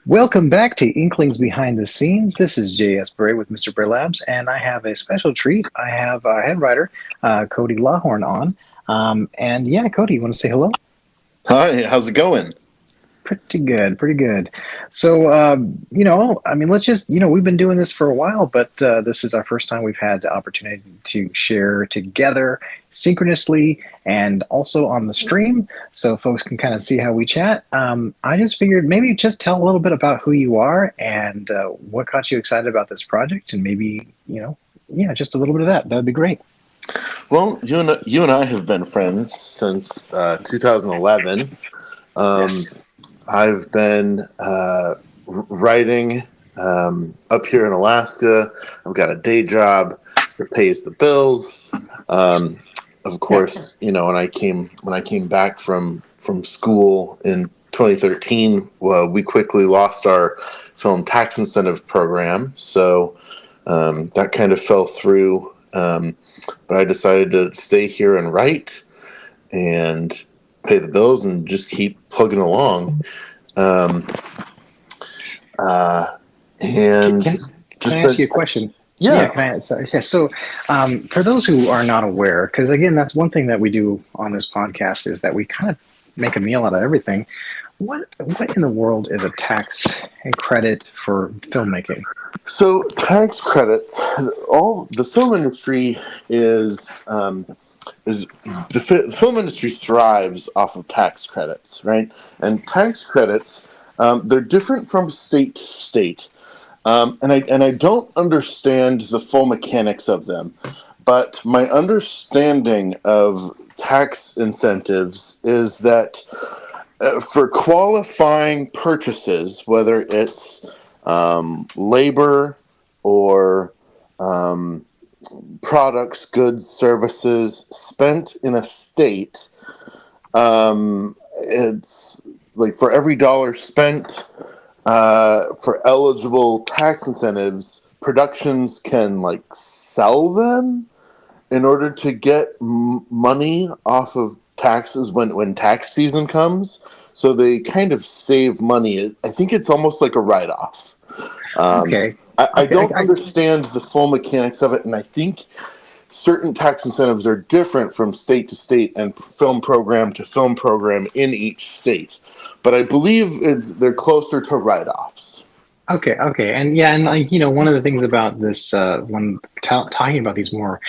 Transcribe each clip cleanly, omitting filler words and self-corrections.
Welcome back to Inklings Behind the Scenes. This is J.S. Bray with Mr. Bray Labs, and I have a special treat. I have head writer Cody Lawhorn on. And yeah, Cody, you want to say hello? Hi, how's it going? Pretty good, pretty good. So, I mean, let's just, we've been doing this for a while, but this is our first time we've had the opportunity to share together synchronously and also on the stream, so folks can kind of see how we chat. I just figured maybe just tell a little bit about who you are and what got you excited about this project, and maybe, yeah, just a little bit of that. That'd be great. Well, you and I have been friends since 2011. Um, Yes. I've been writing up here in Alaska. I've got a day job that pays the bills. Um, of Yeah. course, when I came back from school in 2013, well, we quickly lost our film tax incentive program, so that kind of fell through. But I decided to stay here and write and pay the bills and just keep plugging along. Um, uh, Can, and can, can just I ask been, you a question? Yeah, yeah. can I? Sorry. Yeah. So, for those who are not aware, because again, that's one thing that we do on this podcast is that we kind of make a meal out of everything. What in the world is a tax and credit for filmmaking? So tax credits, all the film industry is the film industry thrives off of tax credits, right? And tax credits, they're different from state to state. And I don't understand the full mechanics of them, but my understanding of tax incentives is that for qualifying purchases, whether it's labor or um, products, goods, services spent in a state, it's like for every dollar spent for eligible tax incentives, productions can like sell them in order to get money off of taxes when tax season comes. So they kind of save money. I think it's almost like a write off. Um, Okay, I okay, don't understand the full mechanics of it, and I think certain tax incentives are different from state to state and film program to film program in each state. But I believe they're closer to write offs. okay, and yeah, and like one of the things about this when talking about these more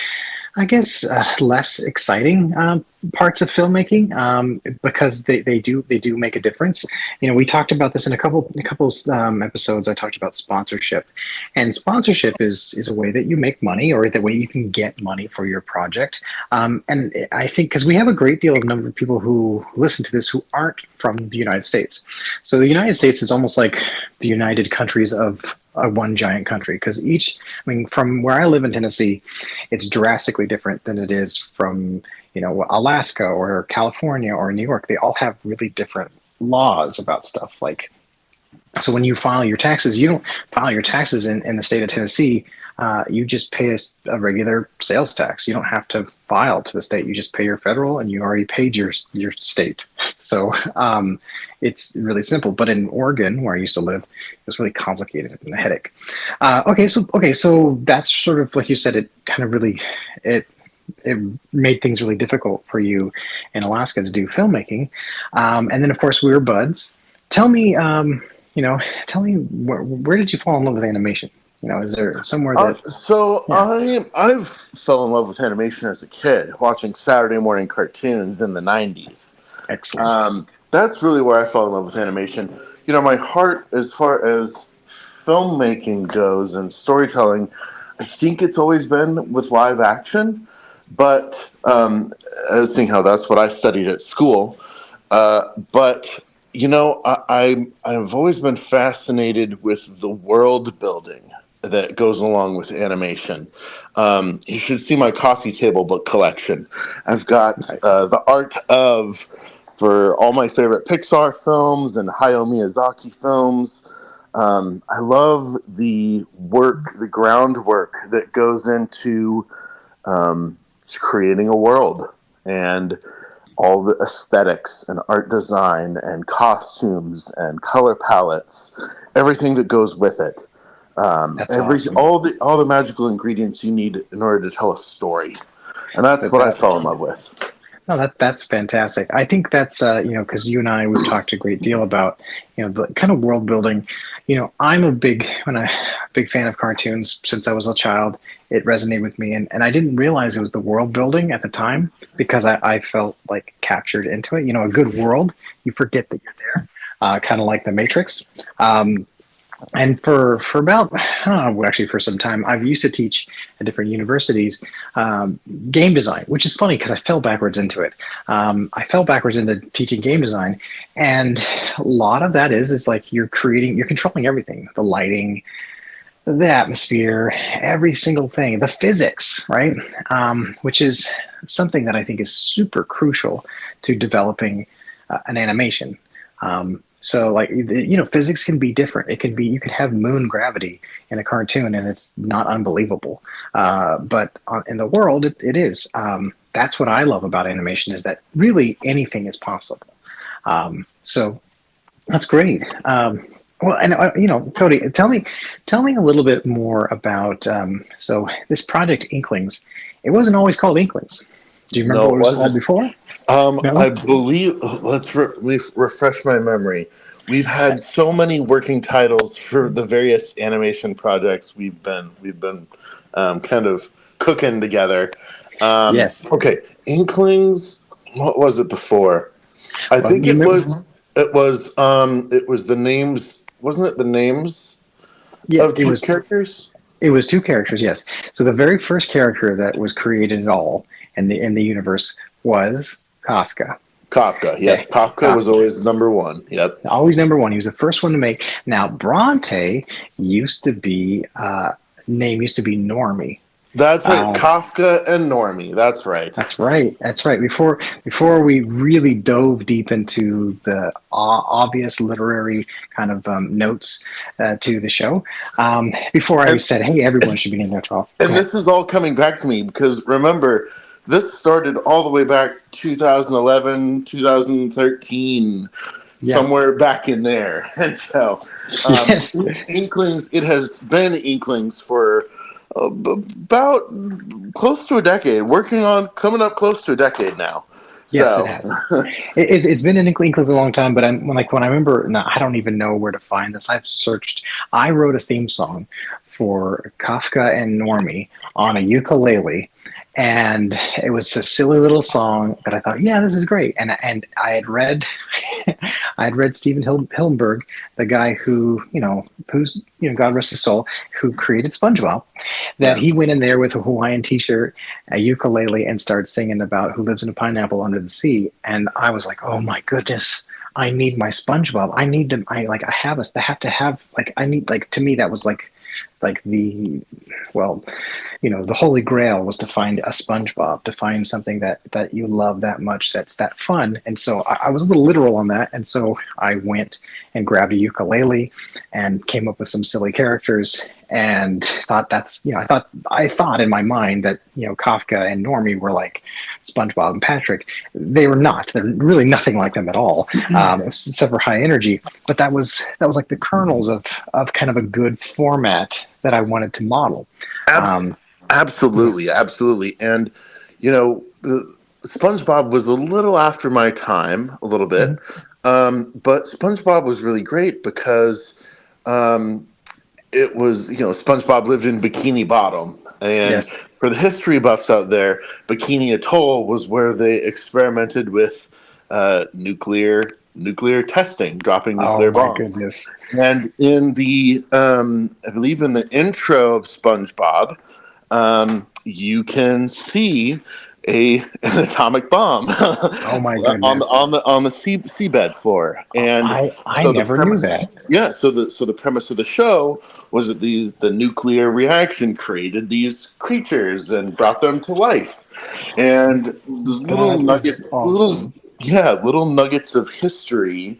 I guess less exciting parts of filmmaking because they do make a difference. We talked about this in a couple episodes. I talked about sponsorship, and sponsorship is a way that you make money or the way you can get money for your project. And I think because we have a great deal of number of people who listen to this who aren't from the United States, so the United States is almost like the United Countries of one giant country because I mean, from where I live in Tennessee, it's drastically different than it is from Alaska or California or New York. They all have really different laws about stuff. Like, so when you file your taxes, you don't file your taxes in the state of Tennessee. You just pay a regular sales tax. You don't have to file to the state. You just pay your federal, and you already paid your state. So it's really simple. But in Oregon, where I used to live, it was really complicated and a headache. Okay, so that's sort of like you said. It kind of really it it made things really difficult for you in Alaska to do filmmaking. And then, of course, we were buds. Tell me, tell me where did you fall in love with animation? Is there somewhere that, So yeah, I fell in love with animation as a kid, watching Saturday morning cartoons in the '90s. excellent. That's really where I fell in love with animation. My heart, as far as filmmaking goes and storytelling, I think it's always been with live action. But seeing how that's what I studied at school, but I've always been fascinated with the world building that goes along with animation. You should see my coffee table book collection. I've got Nice. the art of for all my favorite Pixar films and Hayao Miyazaki films. I love the work, the groundwork that goes into creating a world. And all the aesthetics and art design and costumes and color palettes, everything that goes with it. That's awesome. All the magical ingredients you need in order to tell a story, and that's That what I that fell in love with. No, that's fantastic. I think that's because you and I we've talked a great deal about the kind of world building. I'm a big fan of cartoons since I was a child. It resonated with me, and I didn't realize it was the world building at the time because I felt like captured into it. A good world, you forget that you're there, kind of like the Matrix. And for about I don't know, actually for some time I've used to teach at different universities game design, which is funny because I fell backwards into it. I fell backwards into teaching game design, and a lot of that is like you're controlling everything, the lighting, the atmosphere, every single thing, the physics, right? Which is something that I think is super crucial to developing an animation. So like physics can be different. It can be you can have moon gravity in a cartoon and it's not unbelievable, but in the world it is. That's what I love about animation is that really anything is possible. So that's great. Well, and Cody, tell me a little bit more about so this project Inklings. It wasn't always called Inklings. Do you remember No, what it it was called wasn't. before? I No. believe. Refresh my memory. We've had so many working titles for the various animation projects we've been kind of cooking together. Yes. Okay, Inklings. What was it before? I Well, think you it remember? was. It was the names. Wasn't it the names Yeah, of two characters? it was two characters. Yes. So the very first character that was created at all in the universe was Kafka. Kafka. Okay, Yep. Kafka was Kafka. always number one. Yep. Always number one. He was the first one to make. Now Bronte used to be name used to be Normie. That's right. Uh, Kafka and Normie. That's right. that's right. That's right. Before we really dove deep into the obvious literary kind of notes to the show, before I And, said, "Hey, everyone should be named after all." Go and ahead. this is all coming back to me because remember, this started all the way back 2011, 2013, Yeah. somewhere back in there. And so, Yes. Inklings, it has been Inklings for about close to a decade, working on coming up close to a decade now. Yes, it So, has. It's been in Inklings a long time, but when I remember, no, I don't even know where to find this. I've searched. I wrote a theme song for Kafka and Normie on a ukulele, and it was a silly little song that I thought, yeah, this is great. And I had read, I had read Stephen Hillenburg, the guy who's God rest his soul, who created SpongeBob, that yeah. he went in there with a Hawaiian T-shirt, a ukulele, and started singing about who lives in a pineapple under the sea. And I was like, oh my goodness, I need my SpongeBob. I need to. I have us. I have to have like I need like to me that was like the well the holy grail was to find a SpongeBob, to find something that you love that much, that's that fun. And so I was a little literal on that, and so I went and grabbed a ukulele and came up with some silly characters and thought I thought in my mind that Kafka and Normie were like SpongeBob and Patrick. They were not. They're really nothing like them at all, except for high energy. But that was like the kernels of kind of a good format that I wanted to model. Abs- Um, yeah. Absolutely, absolutely. And SpongeBob was a little after my time, a little bit, Mhm. but SpongeBob was really great because um, it was SpongeBob lived in Bikini Bottom, and Yes. for the history buffs out there, Bikini Atoll was where they experimented with nuclear testing, dropping Oh nuclear my bombs. goodness. And in the I believe in the intro of SpongeBob, you can see an atomic bomb Oh my on the goodness. on the on the seabed floor. And I so the never knew premise, that. yeah, so the premise of the show was that the nuclear reaction created these creatures and brought them to life. And those little That is nuggets, awesome. little nuggets of history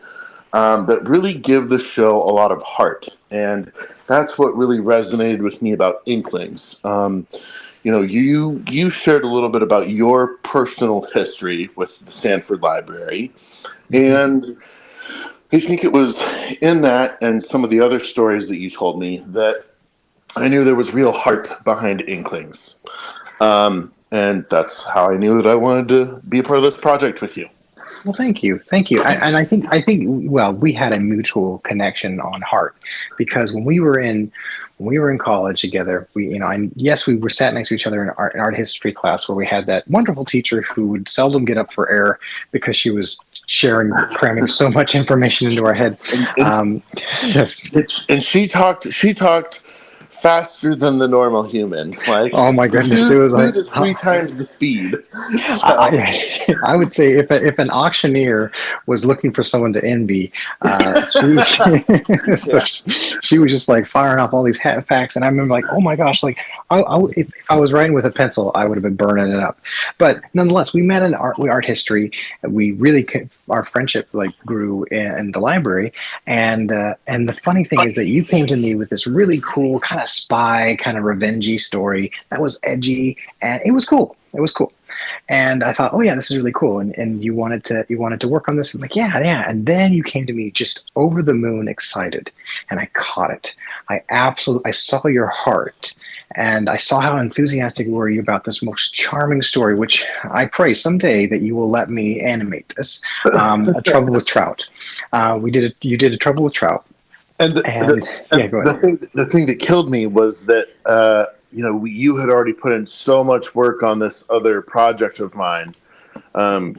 that really give the show a lot of heart. And that's what really resonated with me about Inklings. you shared a little bit about your personal history with the Stanford Library, Mhm. and I think it was in that and some of the other stories that you told me that I knew there was real heart behind Inklings. And that's how I knew that I wanted to be a part of this project with you. Well, thank you. And well, we had a mutual connection on heart because when we were in college together, and yes, we were sat next to each other in art history class where we had that wonderful teacher who would seldom get up for air because she was cramming so much information into our head. And, and, Yes. and she talked faster than the normal human, like Oh my goodness, it two, was two like, to three times the speed. So I would say if an auctioneer was looking for someone to envy, so yeah, she was just like firing off all these facts, and I remember like, oh my gosh, like if I was writing with a pencil, I would have been burning it up. But nonetheless, we met in art history. We really our friendship like grew in the library, and the funny thing is that you came to me with this really cool kind of spy, kind of revengey story that was edgy, and it was cool. It was cool. And I thought, oh yeah, this is really cool. And you wanted to work on this. I'm like, yeah, yeah. And then you came to me just over the moon excited, and I caught it. I saw your heart, and I saw how enthusiastic were you about this most charming story, which I pray someday that you will let me animate this. A Trouble with Trout. You did a Trouble with Trout, and and yeah, go ahead. the thing that killed me was that you had already put in so much work on this other project of mine.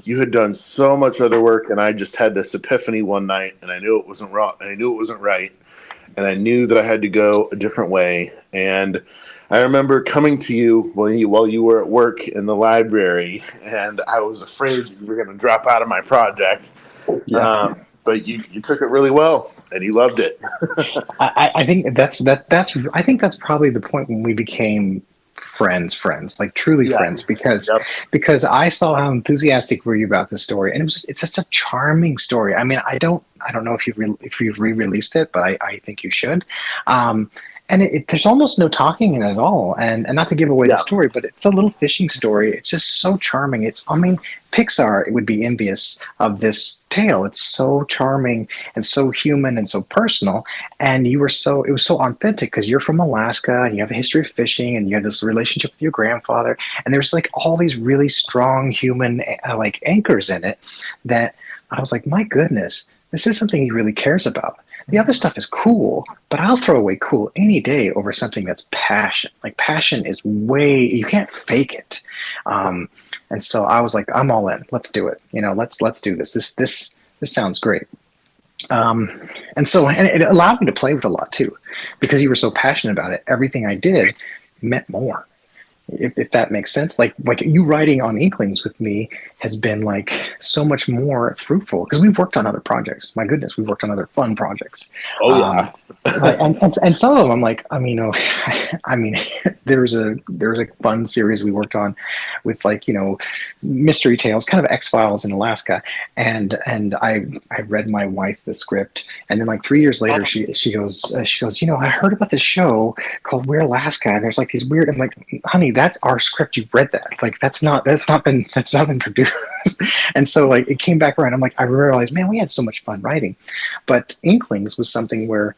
You had done so much other work, and I just had this epiphany one night, and I knew it wasn't wrong, and I knew it wasn't right, and I knew that I had to go a different way. And I remember coming to you while you were at work in the library, and I was afraid that you were going to drop out of my project. Yeah. But you took it really well, and you loved it. I think I think that's probably the point when we became friends, like truly friends, Yes. Yep. because I saw how enthusiastic were you about this story, and it's such a charming story. I mean, I don't know if if you've re-released it, but I think you should. Um, and there's almost no talking in it at all, and not to give away the Yeah. story, but it's a little fishing story. It's just so charming. I mean, Pixar it would be envious of this tale. It's so charming and so human and so personal, and it was so authentic because you're from Alaska and you have a history of fishing and you have this relationship with your grandfather, and there's like all these really strong human like anchors in it that I was like, my goodness, this is something he really cares about. The other stuff is cool, but I'll throw away cool any day over something that's passion. Like passion is you can't fake it. Um, and so I was like, I'm all in. Let's do it. Let's do this. This sounds great. And it allowed me to play with a lot too, because you were so passionate about it. Everything I did meant more, if that makes sense. Like you writing on Inklings with me has been like so much more fruitful because we've worked on other projects. My goodness, we've worked on other fun projects. Oh Um, yeah. and some of them I'm like, I mean, I mean, there was a fun series we worked on with like mystery tales, kind of X-Files in Alaska, and I read my wife the script, and then like 3 years later she goes I heard about this show called We're Alaska, and there's like these weird. I'm like, honey, that's our script. You've read that. Like that's not been produced. And so like it came back around. I'm like, I realized, man, we had so much fun writing, but Inklings was something where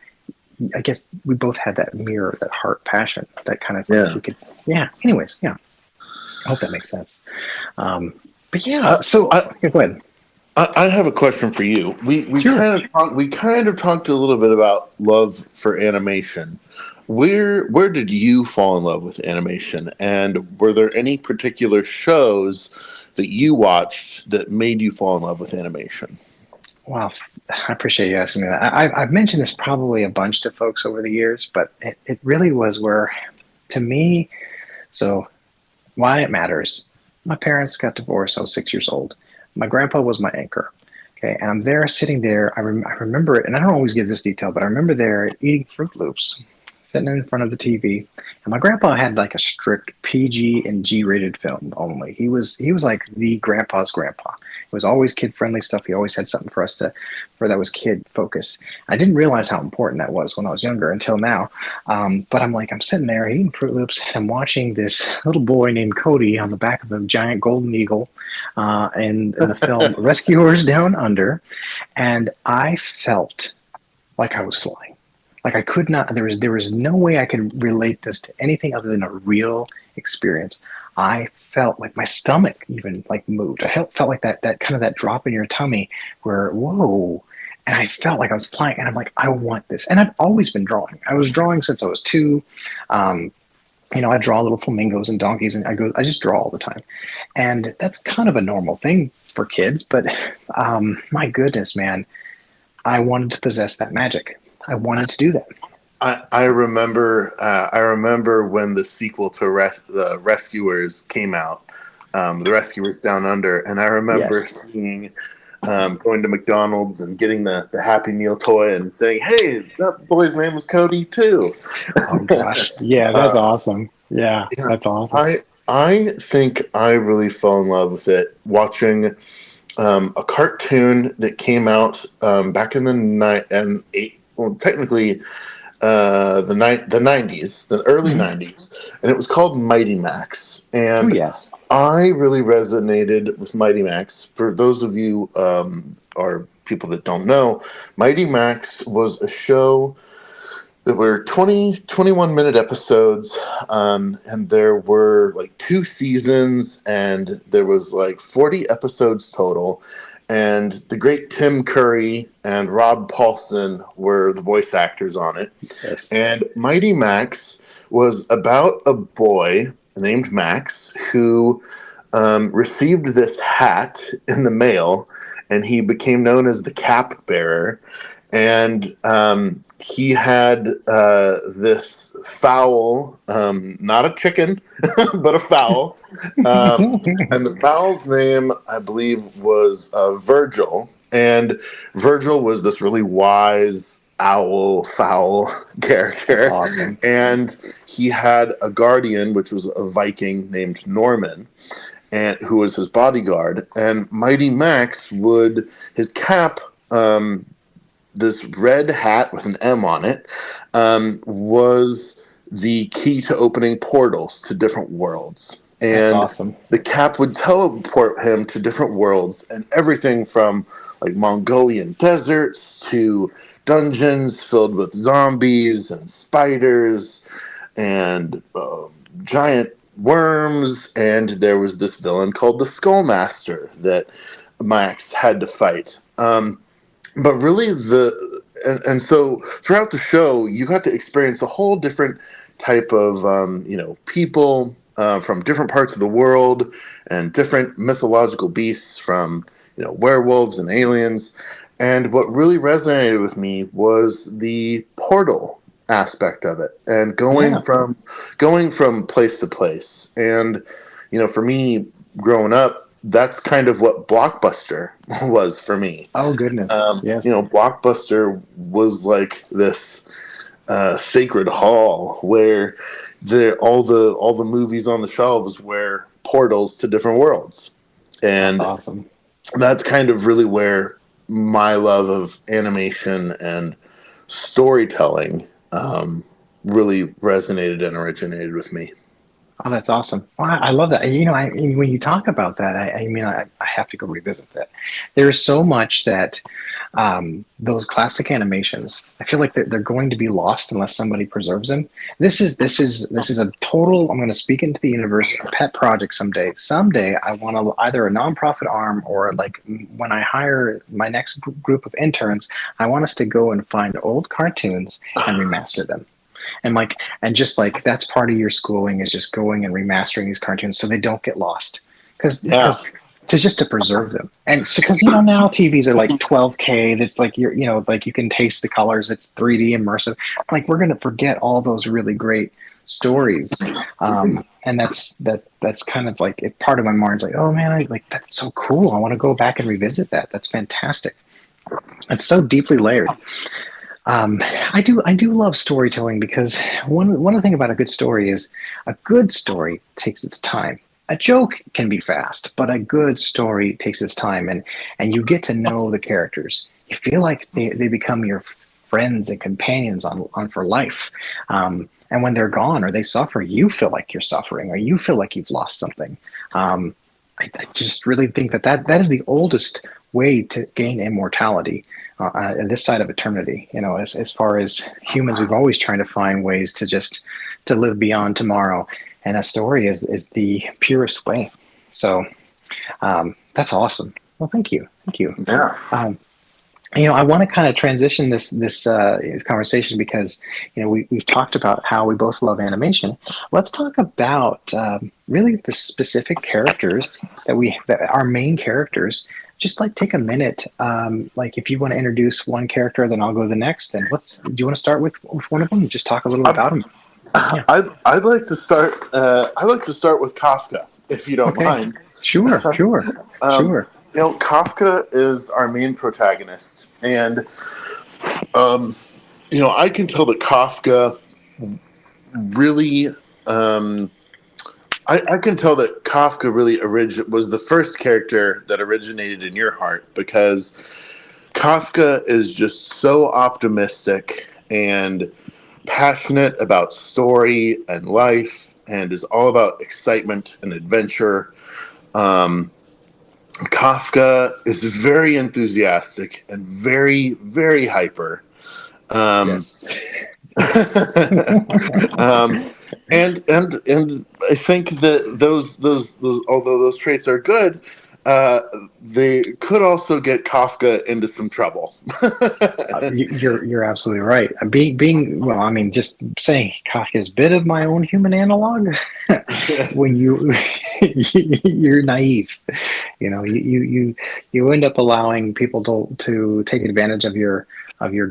I guess we both had that mirror, that heart passion, that kind of Yeah. we could, yeah. Anyways, yeah. I hope that makes sense. But yeah, I, so I, yeah, go ahead. I have a question for you. We Sure. kind of talked a little bit about love for animation. Where did you fall in love with animation, and were there any particular shows that you watched that made you fall in love with animation? Wow, I appreciate you asking me that. I've mentioned this probably a bunch to folks over the years, but it really was where, to me, so why it matters. My parents got divorced. I was 6 years old. My grandpa was my anchor. Okay, and I'm sitting there. I remember it, and I don't always give this detail, but I remember there eating Fruit Loops, sitting in front of the TV, and my grandpa had like a strict PG and G rated film only. He was like the grandpa's grandpa. It was always kid friendly stuff. He always had something for us to for that was kid focused. I didn't realize how important that was when I was younger until now. But I'm sitting there eating Fruit Loops and I'm watching this little boy named Cody on the back of a giant golden eagle in the film Rescuers Down Under, and I felt like I was flying. Like I could not. There was no way I could relate this to anything other than a real experience. I felt like my stomach even like moved. I felt like that kind of that drop in your tummy where whoa. And I felt like I was flying, and I'm like, I want this. And I've always been drawing. I was drawing since I was two. Um, I draw little flamingos and donkeys, and I just draw all the time. And that's kind of a normal thing for kids, but my goodness, man, I wanted to possess that magic. I wanted to do that. I remember when the sequel to the Rescuers came out, the Rescuers Down Under, and I remember Yes. seeing going to McDonald's and getting the Happy Meal toy and saying, "Hey, that boy's name was Cody too." Oh gosh. Yeah, that's awesome. Yeah, Yeah, that's awesome. I think I really fell in love with it watching a cartoon that came out back in the night and eight. Well, technically, the 90s, the early Hmm. 90s, and it was called Mighty Max. Oh And yes. I really resonated with Mighty Max. For those of you or people that don't know, Mighty Max was a show that were 21 minute episodes, and there were like 2 seasons, and there was like 40 episodes total. And the great Tim Curry and Rob Paulson were the voice actors on it. Yes. And Mighty Max was about a boy named Max who received this hat in the mail, and he became known as the Cap Bearer. And he had this fowl, not a chicken, but a fowl. And the fowl's name, I believe, was Virgil. And Virgil was this really wise owl fowl That's character. awesome. And he had a guardian, which was a Viking named Norman, and who was his bodyguard. And Mighty Max would his cap. This red hat with an M on it was the key to opening portals to different worlds. That's And awesome. the cap would teleport him to different worlds, and everything from like Mongolian deserts to dungeons filled with zombies and spiders and giant worms. And there was this villain called the Skullmaster that Max had to fight. But really, and so throughout the show, you got to experience a whole different type of people from different parts of the world and different mythological beasts from werewolves and aliens. And what really resonated with me was the portal aspect of it, and Yeah. going from place to place. And for me, growing up, that's kind of what Blockbuster was for me. Oh goodness. Yes. Blockbuster was like this sacred hall where all the movies on the shelves were portals to different worlds, That's and awesome. that's kind of really where my love of animation and storytelling really resonated and originated with me. Oh, that's awesome. Well, I love that. When you talk about that, I have to go revisit that. There's so much that those classic animations, I feel like they're going to be lost unless somebody preserves them. This is a total. I'm going to speak into the universe. A pet project someday. Someday, I want to either a nonprofit arm or like when I hire my next group of interns, I want us to go and find old cartoons and remaster them. And just like that's part of your schooling is just going and remastering these cartoons so they don't get lost because Yeah. to preserve them. And so because now TVs are like 12K, that's like like you can taste the colors, it's 3D immersive. Like we're going to forget all those really great stories. And that's kind of like part of my mind's like, oh man, that's so cool, I want to go back and revisit that. That's fantastic. It's so deeply layered. I do love storytelling because one thing about a good story is a good story takes its time. A joke can be fast, but a good story takes its time, and you get to know the characters. You feel like they become your friends and companions on for life. And when they're gone or they suffer, you feel like you're suffering or you feel like you've lost something. Um, I just really think that is the oldest way to gain immortality this side of eternity. As far as humans, we've always trying to find ways to live beyond tomorrow, and a story is the purest way. So that's awesome. Well, thank you. Yeah. Um, I want to kind of transition this conversation because we've talked about how we both love animation. Let's talk about really the specific characters that our main characters. Just like take a minute, like if you want to introduce one character, then I'll go to the next. And do you want to start with one of them? Just talk a little bit about them. Yeah. I'd like to start. I'd like to start with Kafka, if you don't Okay. mind. Sure. Sure. Um, Sure. Kafka is our main protagonist, and I can tell that Kafka really. I can tell that Kafka really was the first character that originated in your heart because Kafka is just so optimistic and passionate about story and life and is all about excitement and adventure. Kafka is very enthusiastic and very, very hyper. Um, Yes. and I think that those although those traits are good, they could also get Kafka into some trouble. You're absolutely right. Being well, I mean, just saying Kafka is a bit of my own human analog. When you're naive, you end up allowing people to take advantage of your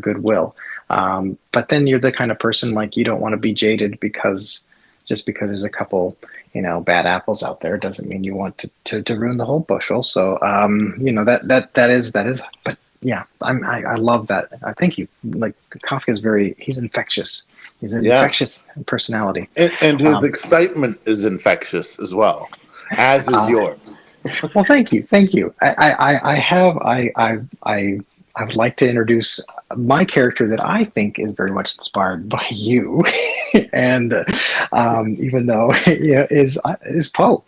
goodwill. But then you're the kind of person like you don't want to be jaded because just because there's a couple bad apples out there doesn't mean you want to ruin the whole bushel. So that is. But yeah, I love that. I thank you. Like Kafka is he's infectious. He's an Yeah, infectious personality. and his Um, excitement is infectious as well, as is uh, yours. well, thank you. I would like to introduce my character that I think is very much inspired by you, and even though is Poe.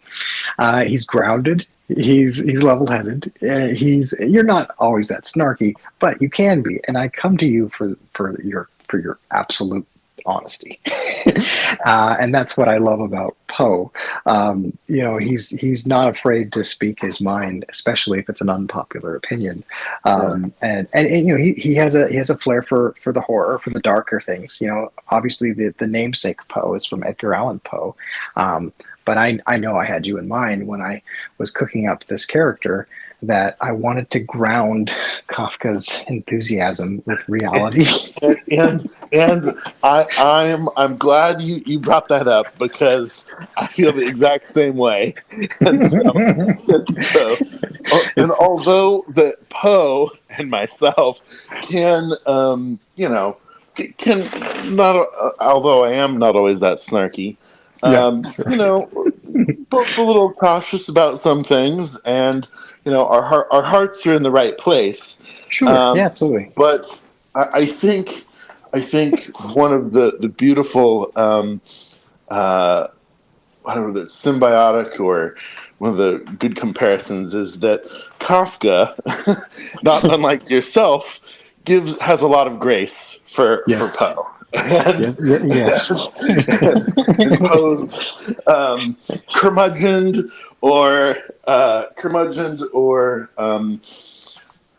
He's grounded. He's level-headed. You're not always that snarky, but you can be. And I come to you for your absolute honesty, and that's what I love about Poe. He's not afraid to speak his mind, especially if it's an unpopular opinion. Yeah. And he has a flair for the horror, for the darker things. Obviously the namesake Poe is from Edgar Allan Poe. But I know I had you in mind when I was cooking up this character, that I wanted to ground Kafka's enthusiasm with reality. And I'm glad you brought that up because I feel the exact same way. And and although that Poe and myself can can not although I am not always that snarky, Yeah, both a little cautious about some things, and our hearts are in the right place. sure, yeah, absolutely. But I think one of the beautiful I don't know, the symbiotic, or one of the good comparisons is that Kafka, not unlike yourself, has a lot of grace for Yes, Poe. And, yes, and Poe's curmudgeoned or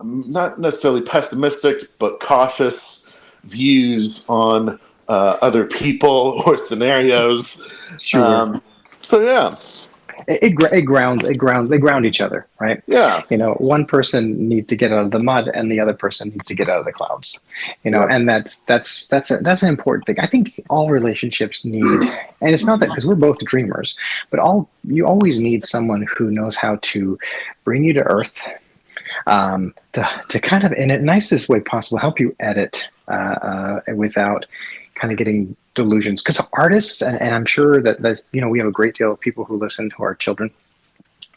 not necessarily pessimistic, but cautious views on other people or scenarios. sure. So yeah, It grounds they ground each other, right? yeah, One person needs to get out of the mud and the other person needs to get out of the clouds. yeah, And that's an important thing. I think all relationships need, and it's not that because we're both dreamers, but you always need someone who knows how to bring you to earth, to kind of, in the nicest way possible, help you edit without kind of getting delusions. Because artists, and I'm sure that we have a great deal of people who listen who are children,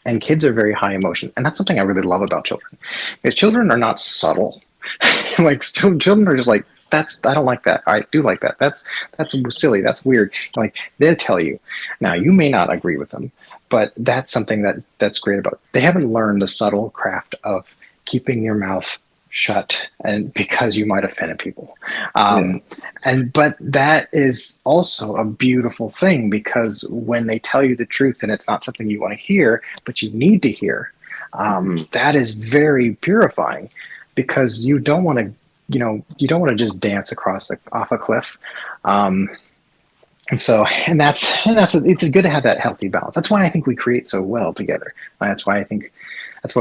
and kids are very high emotion, and that's something I really love about children. Because children are not subtle. Like children are just like, I don't like that. I do like that. That's silly. That's weird. Like they'll tell you. Now you may not agree with them, but that's something that's great about it. They haven't learned the subtle craft of keeping your mouth shut, and because you might offend people. Yeah. But that is also a beautiful thing, because when they tell you the truth and it's not something you want to hear, but you need to hear, Hmm. that is very purifying, because you don't want to just dance off a cliff. Um, and it's good to have that healthy balance. That's why I think we create so well together. That's why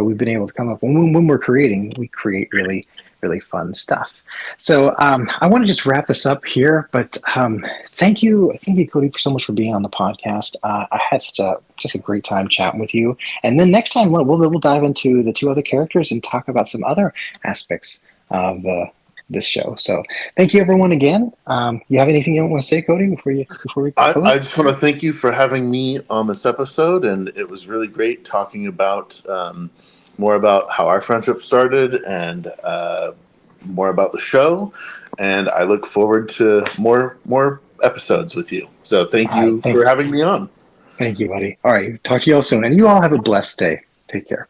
we've been able to come up when we're creating, we create really, really fun stuff. So I want to just wrap this up here, but thank you, Cody, so much for being on the podcast. I had just a great time chatting with you. And then next time we'll dive into the two other characters and talk about some other aspects of this show. So thank you, everyone, again. You have anything you want to say, Cody, before we close? I just want to thank you for having me on this episode, and it was really great talking about more about how our friendship started, and more about the show. And I look forward to more episodes with you. So thank All right, you for having me on. thank you, buddy. All right, talk to you all soon, and you all have a blessed day. Take care.